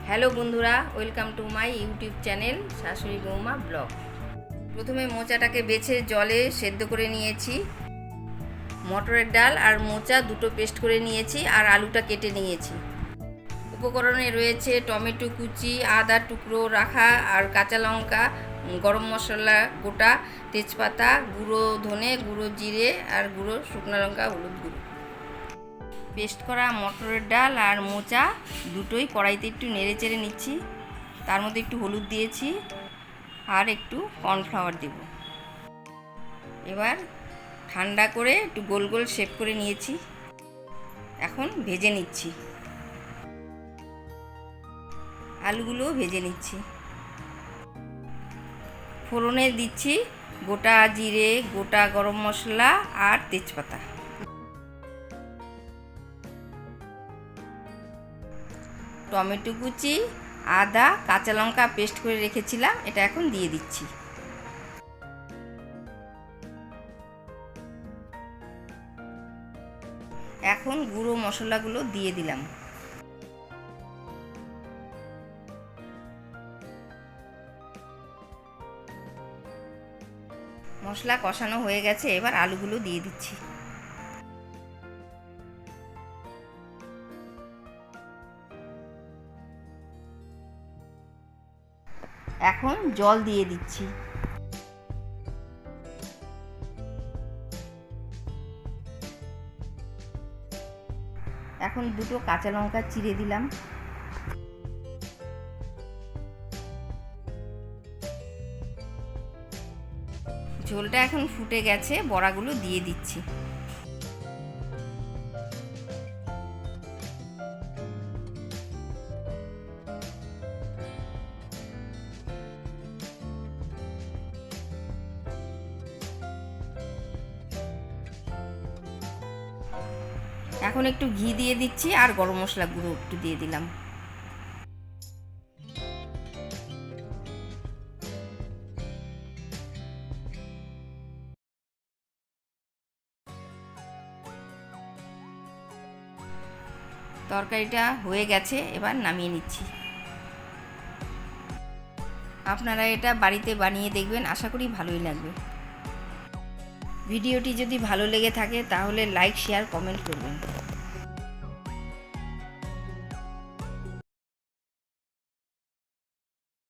Hello বন্ধুরা, welcome to my YouTube channel শাশুড়ি বৌমা ব্লগ। প্রথমে মোচাটাকে বেছে জলে সেদ্ধ করে নিয়েছি। মটরের ডাল আর মোচা দুটো পেস্ট করে নিয়েছি আর আলুটা কেটে নিয়েছি। উপকরণে রয়েছে টমেটো কুচি, আদা টুকরো রাখা আর কাঁচা লঙ্কা, গরম মশলা গোটা, তেজপাতা, গুঁড়ো ধনে, গুঁড়ো জিরে আর গুঁড়ো শুকনো লঙ্কা, হলুদ গুঁড়ো। পেস্ট করা মটরের ডাল আর মোচা দুটোই কড়াইতে একটু নেড়ে চেড়ে নিচ্ছি। তার মধ্যে একটু হলুদ দিয়েছি আর একটু কর্নফ্লাওয়ার দেব। এবার ঠান্ডা করে একটু গোল গোল শেপ করে নিয়েছি। এখন ভেজে নিচ্ছি। আলুগুলোও ভেজে নিচ্ছি। ফোড়নে দিচ্ছি গোটা জিরে, গোটা গরম মশলা আর তেজপাতা। টমেটো কুচি, আদা, কাঁচা লঙ্কা পেস্ট করে রেখেছিলাম, এটা এখন দিয়ে দিচ্ছি। এখন গুঁড়ো মশলাগুলো দিয়ে দিলাম। মশলা কষানো হয়ে গেছে, এবার আলুগুলো দিয়ে দিচ্ছি। এখন জল দিয়ে দিচ্ছি। এখন দুটো কাঁচা লঙ্কা চিড়ে দিলাম। ঝোলটা এখন ফুটে গেছে, বড়াগুলো দিয়ে দিচ্ছি। এখন একটু ঘি দিয়ে দিচ্ছি আর গরম মশলা গুঁড়ো একটু দিয়ে দিলাম। তরকারিটা হয়ে গেছে, এবার নামিয়ে নিচ্ছি। আপনারা এটা বাড়িতে বানিয়ে দেখবেন, আশা করি ভালোই লাগবে। ভিডিওটি যদি ভালো লেগে থাকে তাহলে লাইক, শেয়ার, কমেন্ট করবেন।